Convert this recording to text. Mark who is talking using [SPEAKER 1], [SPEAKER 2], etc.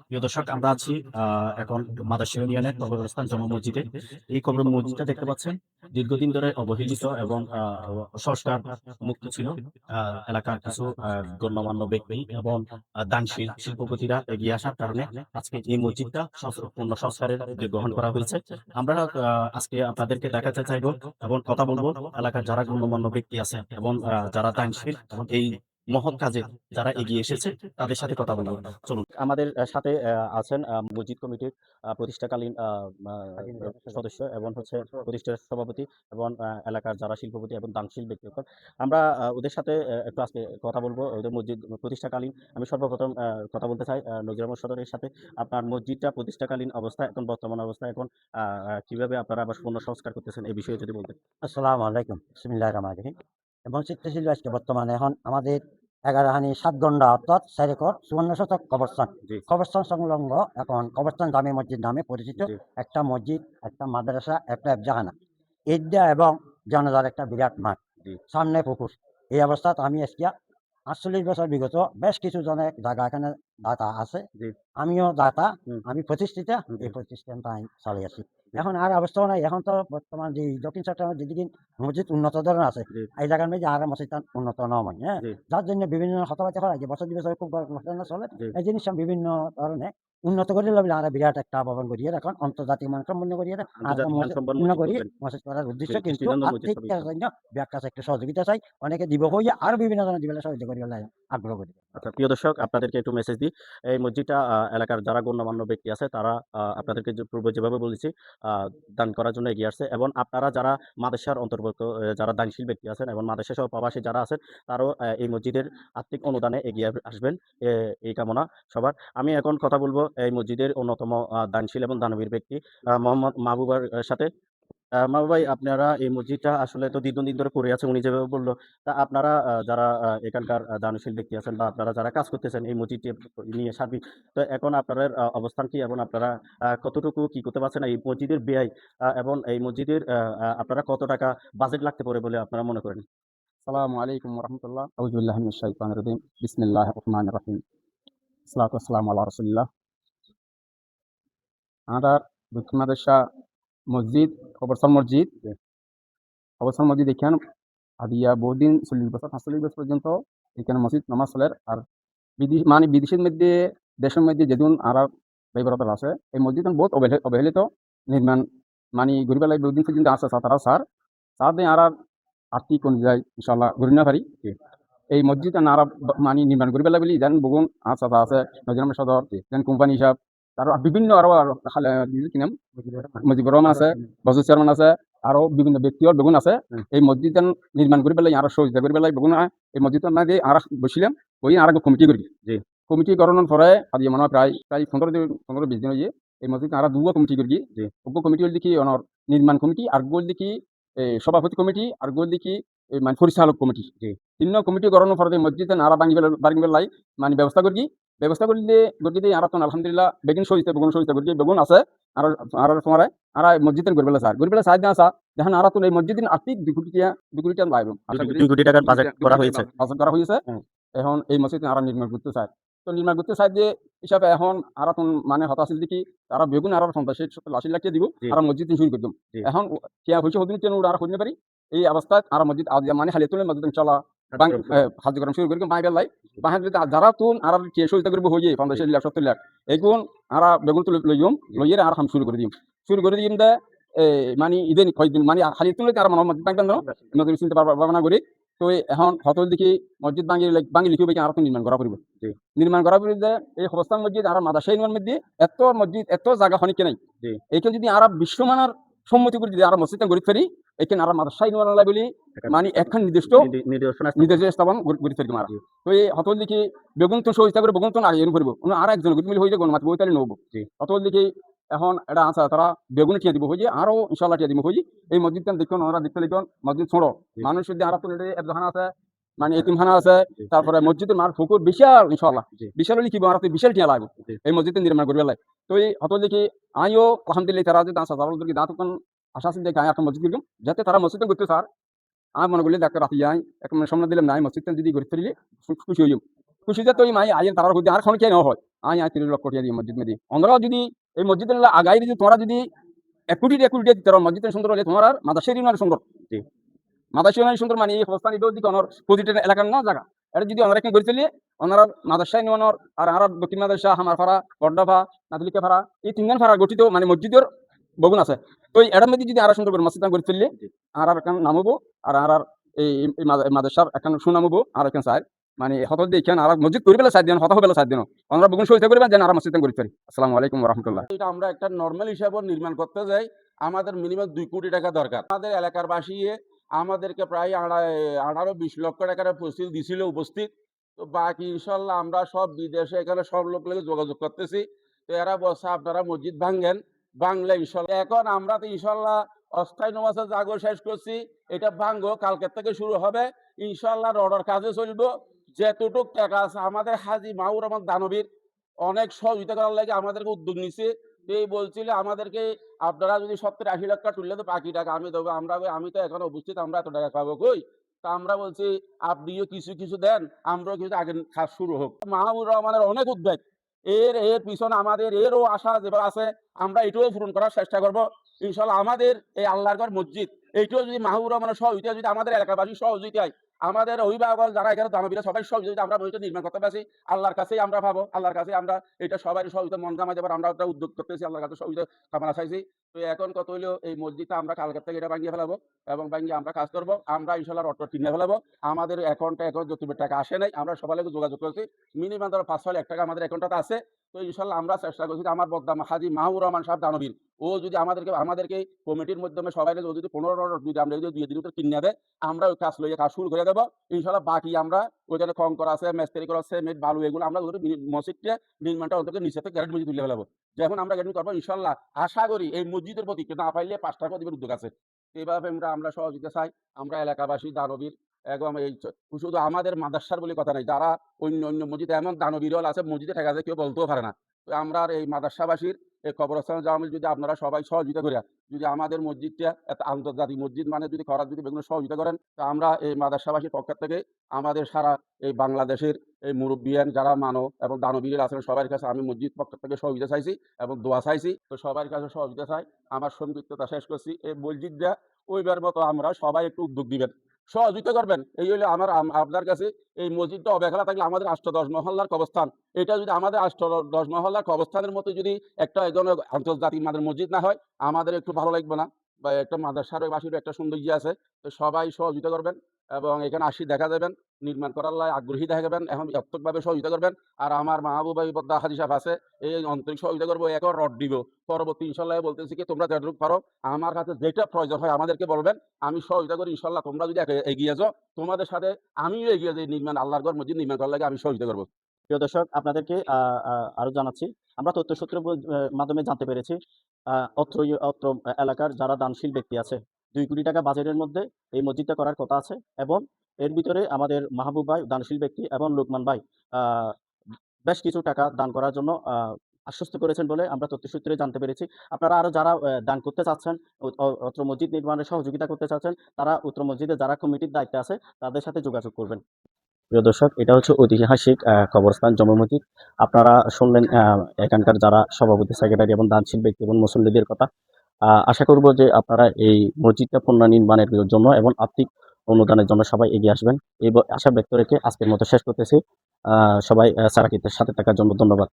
[SPEAKER 1] প্রিয় দর্শক, আমরা আছি এখন মাদারশিহ ইউনিয়নের কবরস্থান জামা মসজিদে। এই কবর মসজিদটা দেখতে পাচ্ছেন দীর্ঘদিন ধরে অবহেলিত এবং সংস্কার মুক্ত ছিল। এলাকার কিছু গণ্যমান্য ব্যক্তি এবং দানশীল শিল্পপতিরা এগিয়ে আসার কারণে আজকে এই মসজিদটা পূর্ণ সংস্কারের যে গ্রহণ করা হয়েছে। আমরা আজকে আপনাদেরকে দেখাতে চাইবো এবং কথা বলবো এলাকার যারা গণ্যমান্য ব্যক্তি আছে এবং যারা দানশীল এবং এই মহৎ কাজে যারা এগিয়ে এসেছে তাদের সাথে কথা বলবো। চলুন, আমাদের সাথে আছেন মসজিদ কমিটির প্রতিষ্ঠাকালীন সদস্য এবং হচ্ছে প্রতিষ্ঠার সভাপতি এবং এলাকার যারা শিল্পপতি এবং দানশীল ব্যক্তিগণ। আমরা ওদের সাথে একটু আজকে কথা বলবো ওদের মসজিদ প্রতিষ্ঠাকালীন। আমি সর্বপ্রথম কথা বলতে চাই নজির আহমদ সদরের সাথে। আপনার মসজিদটা প্রতিষ্ঠাকালীন অবস্থা এখন, বর্তমান অবস্থা এখন কিভাবে আপনারা আবার পুনঃ সংস্কার করতেছেন এই বিষয়ে যদি বলতেন।
[SPEAKER 2] আসসালামু আলাইকুম। বিসমিল্লাহির রহমানির রহিম। মসজিদটা ছিল আজকে বর্তমানে এখন আমাদের 11 7 গন্ডা অর্থাৎ 4 একর সুবর্ণ শতক কবরস্থান।
[SPEAKER 1] জি,
[SPEAKER 2] কবরস্থান সংলগ্ন এখন কবরস্থান জামে মসজিদ নামে পরিচিত
[SPEAKER 1] জি,
[SPEAKER 2] একটা মসজিদ, একটা মাদ্রাসা, একটা এফজাখানা, ঈদগাহ এবং জানাজার একটা বিরাট মাঠ,
[SPEAKER 1] জি,
[SPEAKER 2] সামনে পুকুর। এই অবস্থাত আমি আজকে 48 বছর বিগত বেশ কিছু জনের জায়গা এখানে দাতা আছে।
[SPEAKER 1] জি,
[SPEAKER 2] আমিও দাতা,
[SPEAKER 1] হুম,
[SPEAKER 2] আমি প্রতিষ্ঠিতা,
[SPEAKER 1] জি,
[SPEAKER 2] এই প্রতিষ্ঠানটা আমি চালিয়ে আছি।
[SPEAKER 1] জি,
[SPEAKER 2] এখন আর অবস্থা নাই, এখন তো বর্তমান যে দক্ষিণ চট্টগ্রামের যেদিকে মসজিদ উন্নত ধরনের আছে,
[SPEAKER 1] জি,
[SPEAKER 2] এই জায়গার মধ্যে আর মসজিদটা উন্নত নয়, হ্যাঁ?
[SPEAKER 1] জি,
[SPEAKER 2] যার জন্য বিভিন্ন কথাবার্তা করা যে বছর 2 বছর খুব চলে।
[SPEAKER 1] জি।
[SPEAKER 2] এই জিনিসটা বিভিন্ন ধরনের উন্নত করে লইলে আমরা বিরাট একটা ভবন করিয়ে এখন আন্তর্জাতিক মানসম্পন্ন করিয়ে আর
[SPEAKER 1] আন্তর্জাতিক
[SPEAKER 2] মসজিদ
[SPEAKER 1] মানসম্পন্ন
[SPEAKER 2] পূর্ণ
[SPEAKER 1] মসজিদ
[SPEAKER 2] করি
[SPEAKER 1] করবেন।
[SPEAKER 2] মসজিদ করার
[SPEAKER 1] জি,
[SPEAKER 2] উদ্দেশ্য, কিন্তু
[SPEAKER 1] দৃষ্টিনন্দন মসজিদ
[SPEAKER 2] আর্থিক
[SPEAKER 1] হবে
[SPEAKER 2] জন্য
[SPEAKER 1] ইনশাআল্লাহ।
[SPEAKER 2] ব্যাক কাছে একটা সহযোগিতা চাই, অনেকে দিব হইয়া আরো বিভিন্ন ধরনের দিবেলা সহযোগিতা করিয়া আগ্রহ করি।
[SPEAKER 1] আচ্ছা, প্রিয় দর্শক, আপনাদেরকে একটু মেসেজ দিই। এই মসজিদটা এলাকার যারা গণ্যমান্য ব্যক্তি আছে তারা আপনাদেরকে যে পূর্বে যেভাবে বলেছি আ দান করার জন্য এগিয়ে আসছে এবং আপনারা যারা মাদ্রাসার অন্তর্ভুক্ত যারা দানশীল ব্যক্তি আছেন এবং মাদ্রাসা সহ প্রবাসী যারা আছেন তারাও এই মসজিদের আর্থিক অনুদানে এগিয়ে আসবেন। এ এই কামনা সবার। আমি এখন কথা বলব এই মসজিদের অন্যতম দানশীল এবং দানবীর ব্যক্তি মোহাম্মদ মাহবুবার সাথে। মাহবুব ভাই, আপনারা এই মসজিদটা আসলে তো দীর্ঘদিন ধরে করে আছে উনি যেভাবে বলল। তা আপনারা যারা এখানকার দানশীল ব্যক্তি আছেন বা আপনারা যারা কাজ করতেছেন এই মসজিদটি নিয়ে সার্বিক, তো এখন আপনাদের অবস্থান কি এবং আপনারা কতটুকু কি করতে পারছেন? এই মসজিদের ব্যয় এবং এই মসজিদের আপনারা কত টাকা বাজেট লাগতে পারে বলে আপনারা মনে করেন?
[SPEAKER 3] আসসালামু আলাইকুম ওয়া রাহমাতুল্লাহ। আউযু বিল্লাহি মিনাশ শাইতানির রাজিম। বিসমিল্লাহির রহমানির রহিম। আসসালাতু ওয়াসসালামু আলা রাসূলিল্লাহ। আমাদের দক্ষিণ মাদ্রাসা মসজিদ, কবরস্থান মসজিদ।
[SPEAKER 1] জি,
[SPEAKER 3] কবরস্থান মসজিদ এখানে আদিয়া বহুদিন ৪০ বছর ৪৫ বছর পর্যন্ত এখানে মসজিদ নামাজ চলে। আর বিদেশের মধ্যে, দেশের মধ্যে যেদিন আরব ভাই ব্রাদার আছে, এই মসজিদ বহুত অবহেলিত নির্মাণ, গরিবের বহুদিন পর্যন্ত আছে তারা স্যার দিয়ে আর আর্থিক অনুযায়ী ইনশাআল্লাহ গড়ি না পারি।
[SPEAKER 1] জি,
[SPEAKER 3] এই মসজিদ নারা নির্মাণ করে পেলা বলি যেন বগুন আছে নজরুল সদর
[SPEAKER 1] জি,
[SPEAKER 3] যেন কোম্পানি হিসাব তার বিভিন্ন আরো কি নাম মুজিবুর রহমান আছে, বজর চেয়ারম্যান আছে, আরো বিভিন্ন ব্যক্তিও বেগুন আছে।
[SPEAKER 1] হুম,
[SPEAKER 3] এই মসজিদ নির্মাণ করে পেলাই আরো সহযোগিতা করে পেলাই বেগুন এই মসজিদ না দিয়ে আর বসছিলাম ওই আর কমিটি করি।
[SPEAKER 1] জি,
[SPEAKER 3] কমিটি করানোর পরে আজ মনে হয় প্রায় প্রায় 15 দিন 20 দিন হয়ে এই মসজিদ আর দুটো কমিটি করি।
[SPEAKER 1] জি,
[SPEAKER 3] কমিটি হল দেখি অনর নির্মাণ কমিটি, আর গোল দেখি সভাপতি কমিটি, আর গোল দেখি পরিচালক কমিটি।
[SPEAKER 1] জি,
[SPEAKER 3] 3 কমিটি করানোর পরে মসজিদ আরা ভাঙি বেলাই ব্যবস্থা করি। ব্যবস্থা করলে গড়ি দিয়ে আর আলহামদুলিল্লাহ বেগুন সহিত করি বেগুন আছে। আর আর তোমার আর মসজিদ গড়ি বেলা সাহায্য আসা দেখেন আর এই মসজিদ আর্থিক 2 কোটি টাকা লাগবে আশা করি।
[SPEAKER 1] 2 কোটি টাকার বাজেট করা হয়েছে।
[SPEAKER 3] বাজেট করা হয়েছে।
[SPEAKER 1] হুম,
[SPEAKER 3] এখন এই মসজিদ আর নির্মাণ করতে চায়। তো নির্মাণ করতে চাই যে হিসাবে এখন আর হতাশিল দেখি তারা বেগুন আর 50-80 লাখ দিব
[SPEAKER 1] জি,
[SPEAKER 3] আর মসজিদ শুরু করতাম।
[SPEAKER 1] জি,
[SPEAKER 3] এখন কিয়া হয়েছে হদিন কেন আর করতে পারি। এই অবস্থায় আর মসজিদ আজ হালিয়ে তুলে মসজিদ ইনশাআল্লাহ
[SPEAKER 1] কার্যক্রম শুরু।
[SPEAKER 3] কার্যক্রম শুরু করি বাই বেলাই বাহির যারা তুন আর কে সহিতা করবো হয়ে 50 লাখ 70 লাখ এগুন আর বেগুন তুলে
[SPEAKER 1] জি,
[SPEAKER 3] লইয়ে আর শুরু করে দিম। শুরু করে দিম দে ইদেন কয়েকদিন হালিয়ে তুলে আর মসজিদ বাংলাদেশ নতুন চিন্তা ভাবনা করি। তো এখন হতল দেখি মসজিদ বাঙি লিখিব আর নির্মাণ করা পড়ব।
[SPEAKER 1] জি,
[SPEAKER 3] নির্মাণ করার পরে এই অবস্থান মসজিদ আর মাদাসা ইউনিয়ন মধ্যে এত মসজিদ এত জায়গা হনিকে নাই।
[SPEAKER 1] জি,
[SPEAKER 3] এইখানে যদি আর বিশ্বমানের সম্মতি করে যদি আর মসজিদ গড়ি ফেরি এখানে আর মাদাসা ইউনিয়ন বলি এখন নির্দিষ্ট
[SPEAKER 1] নিদর্শন
[SPEAKER 3] নির্দেশ স্থাপন গড়ি ফেরি মারা।
[SPEAKER 1] জি,
[SPEAKER 3] তো এই হতল দেখি বেগুন তো সহিতা করে বেগুন তো আর এর করবো আর একজন গুটি মিলি হয়ে যাবে মাত বইতালি নব।
[SPEAKER 1] জি,
[SPEAKER 3] হতল দেখি এখন এটা আনসা তারা বেগুন টিয়া দিব হয়ে আরো ইনশাল্লাহ টিয়া দিব হয়ে এই মসজিদটা দেখুন ওরা দেখতে লিখন মসজিদ ছোড়ো
[SPEAKER 1] জি,
[SPEAKER 3] মানুষ যদি আর একখানা আছে এতিমখানা আছে।
[SPEAKER 1] জি,
[SPEAKER 3] তারপরে মসজিদের মার পুকুর বিশাল ইনশাল্লাহ
[SPEAKER 1] জি,
[SPEAKER 3] বিশাল হলে কি আর বিশাল টিয়া লাগবে
[SPEAKER 1] জি,
[SPEAKER 3] এই মসজিদে নির্মাণ করবে লাই। তো এই হতল দেখি আইও আলহামদুলিল্লাহ তারা যদি আসা তাদেরকে দাঁত আশা আছে দেখে একটা মসজিদ করলাম যাতে তারা মসজিদে করতে স্যার আমি মনে করলি ডাক্তার রাতি যাই এখন সামনে দিলাম নাই মসজিদটা যদি গড়ে ফেলি খুশি হইম। খুশিতে তো মাই আইন তারার খুঁজে আর খন কে ন হয় 3 লক্ষ টাকা দিয়ে মসজিদ মেদি অন্যরা যদি এই মসজিদের আগাই যদি তোমরা যদি 1 কোটি দিতে মসজিদের সুন্দর হলে তোমার আর মাদাসের ইউনিয়ন সুন্দর
[SPEAKER 2] জি।
[SPEAKER 3] মাদাসের ইউনিয়ন সুন্দর মানে এই অবস্থান এটাও দিকে অনর প্রতিটা এলাকার না জায়গা এটা যদি অনারা কি করে চলিয়ে ওনারা মাদাসা ইউনিয়নের আর দক্ষিণ মাদাসা হামার ফাড়া বড্ডাফা নাদলিকা ফাড়া এই 3 ফাড়া গঠিত মানে মসজিদের বগুন আছে তো এটার মধ্যে যদি আরো সুন্দর করে মসজিদ করে চললে আর এখন নামবো আর এই মাদাসার এখন সুনামবো আর এখন স্যার মানে হত দেখেন আর মসজিদ করে পেলে 7 দিন হতা হবে 7 দিন আমরা বগুন সহিত করবেন যেন আর মসজিদ করে পারি। আসসালামু আলাইকুম ওয়া রাহমাতুল্লাহ।
[SPEAKER 4] এটা আমরা একটা নরমাল হিসাবে নির্মাণ করতে যাই আমাদের মিনিমাম 2 কোটি টাকা দরকার। আমাদের এলাকার বাসী আমাদেরকে প্রায় 18-20 লক্ষ টাকার প্রস্তুতি দিছিল উপস্থিত। তো বাকি ইনশাল্লাহ আমরা সব বিদেশে এখানে সব লোক লাগে যোগাযোগ করতেছি। তো এরা বলছে আপনারা মসজিদ ভাঙেন, বাংলা ইনশাল্লাহ। এখন আমরা তো ইনশাল্লাহ অস্থায়ী নামাজের জাগো শেষ করছি, এটা ভাঙবো কালকের থেকে শুরু হবে ইনশাল্লাহ। রডের কাজে চলবো, যেতটুক টাকা আছে আমাদের হাজি মাহুর রহমান দানবীর অনেক সহযোগিতা করার লাগে আমাদেরকে উদ্যোগ নিচ্ছে। এই বলছিল আমাদেরকে আপনারা যদি 70-80 লাখ টাকা তুললে তো বাকি টাকা আমি দেবো। আমি তো এখন উপস্থিত, আমরা এত টাকা পাবো কই? তা আমরা বলছি আপনিও কিছু কিছু দেন, আমরাও কিছু আগে কাজ শুরু হোক। মাহবুর রহমানের অনেক উদ্বেগ, এর পিছনে আমাদের এরও আশা যেভাবে আছে আমরা এটাও পূরণ করার চেষ্টা করবো ইনশাল্লাহ। আমাদের এই আল্লাহর ঘর মসজিদ এইটাও যদি মাহবুর রহমানের সহযোগিতা, যদি আমাদের এলাকাবাসীর সহযোগিতায়, আমাদের অভিভাবক যারা এখানে দানবীরা সবাই সহযোগিতা আমরা মসজিদ নির্মাণ করতে পারছি, আল্লাহর কাছেই আমরা পাবো। আল্লাহর কাছে আমরা এটা সবাই সহযোগিতা মন জামাই দেবার আমরা একটা উদ্যোগ করতেছি, আল্লাহর কাছে সহযোগিতা কামনা চাইছি। তো এখন কত হইলো এই মসজিদটা আমরা কালকের থেকে এটা ভাঙিয়ে ফেলাবো এবং ভাঙিয়ে আমরা কাজ করবো। আমরা ইনশাল্লাহ রড কিনে ফেলাবো। আমাদের অ্যাকাউন্টে এখন যতটুকু টাকা আসে নাই, আমরা সবাই যোগাযোগ করছি, মিনিমাম ধরো 5-6 লাখ টাকা আমাদের অ্যাকাউন্টে আছে। তো ইনশাল্লাহ আমরা চেষ্টা করছি আমার বদ্দাম হাজি মাহবুর রহমান সাহেব দানবীর ও যদি আমাদেরকে কমিটির মাধ্যমে সবাই যদি 15 রড যদি আমরা যদি 2 দিন কিনে দেয়, আমরা ওই কাজ লইয়ে কাজ শুরু করে দেবো ইনশাল্লাহ। বাকি আমরা ওইখানে খং করা আছে, মেস্তারি করা আছে, মেট বালু এগুলো আমরা মসজিদটা নির্মাণটা অন্তত নিচে থেকে গ্যারেন্টি মসজিদ তুলে ফেলাবো। যখন আমরা গ্যারেন্টি করবো ইনশাল্লাহ, আশা করি এই মসজিদের প্রতি না পাইলে 5 টাকা দিবের উদ্যোগ আছে। এইভাবে আমরা সহযোগিতা চাই। আমরা এলাকাবাসী দানবীর একদম এই শুধু আমাদের মাদ্রাসার বলে কথা নাই, যারা অন্য মসজিদে এমন দানবীরল আছে মসজিদে ঠেকা যায় কেউ বলতেও পারে না। তো আমরা এই মাদ্রাসাবাসীর এই কবরস্থান জামিল যদি আপনারা সবাই সহযোগিতা করিয়া যদি আমাদের মসজিদটা এত আন্তর্জাতিক মসজিদ মানে যদি করার যদি বেগুলো সহযোগিতা করেন, তো আমরা এই মাদ্রাসাবাসীর পক্ষ থেকে আমাদের সারা এই বাংলাদেশের এই মুরব্বিয়ান যারা মানব এবং দানবীর আছেন সবার কাছে আমি মসজিদ পক্ষ থেকে সহযোগিতা চাইছি এবং দোয়া চাইছি। তো সবার কাছে সহযোগিতা চাই। আমার সংক্ষিপ্ততা শেষ করছি। এই মসজিদটা ওইবার মতো আমরা সবাই একটু উদ্যোগ দিবেন, সহযোগিতা করবেন। এই হলো আমার আপনার কাছে এই মসজিদটা অবহেলা থাকলে আমাদের 8-10 মহল্লার কবরস্থান, এটা যদি আমাদের 8-10 মহল্লার কবরস্থানের মতো যদি একটা একজন আন্তর্জাতিক মাদের মসজিদ না হয়, আমাদের একটু ভালো লাগবে না। বা একটা মাদ্রাসার বাসীর একটা সৌন্দর্য আছে। তো সবাই সহযোগিতা করবেন এবং এখানে আসি দেখা যাবেন, নির্মাণ করার লাই আগ্রহী দেখা যাবেন, এখন ব্যাপকভাবে সহযোগিতা করবেন। আর আমার মাহবুব ভাই বদ্দা হাজি সাহেব আছে, এই আন্তরিক সহযোগিতা করবো, একর রড দিব। পরবর্তী ইনশাল্লাহ বলতেছি কি তোমরা যতটুকু পারো আমার কাছে যেটা প্রয়োজন হয় আমাদেরকে বলবেন, আমি সহযোগিতা করি ইনশাল্লাহ। তোমরা যদি এগিয়ে যাও, তোমাদের সাথে আমিও এগিয়ে যাই নির্মাণ আল্লাহর ঘর মসজিদ নির্মাণ করার লাগে আমি সহযোগিতা করবো।
[SPEAKER 1] প্রিয় দর্শক, আপনাদেরকে আরো জানাচ্ছি, আমরা তথ্যসূত্রের মাধ্যমে জানতে পেরেছি অত্র এলাকার যারা দানশীল ব্যক্তি আছে 2 কোটি টাকা বাজেটের মধ্যে এই মসজিদটা করার কথা আছে এবং এর ভিতরে আমাদের মাহবুব ভাই দানশীল ব্যক্তি এবং লোকমান ভাই বেশ কিছু টাকা দান করার জন্য আশ্বস্ত করেছেন বলে আমরা তথ্যসূত্রে জানতে পেরেছি। আপনারা আরো যারা দান করতে চাচ্ছেন, অত্র মসজিদ নির্মাণে সহযোগিতা করতে চাচ্ছেন, তারা উত্তর মসজিদে যারা কমিটির দায়িত্বে আছে তাদের সাথে যোগাযোগ করবেন। প্রিয় দর্শক, এটা হচ্ছে ঐতিহাসিক কবরস্থান জমে মসজিদ। আপনারা শুনলেন এখানকার যারা সভাপতি, সেক্রেটারি এবং দানশীল ব্যক্তি এবং মুসল্লিদের কথা। আশা করব যে আপনারা এই মসজিদটা পুনর্নির্মাণের জন্য এবং আর্থিক অনুদানের জন্য সবাই এগিয়ে আসবেন। এই আশা ব্যক্ত রেখে আজকের মতো শেষ করতেছি। সবাই সারাকিতের সাথে থাকার জন্য ধন্যবাদ।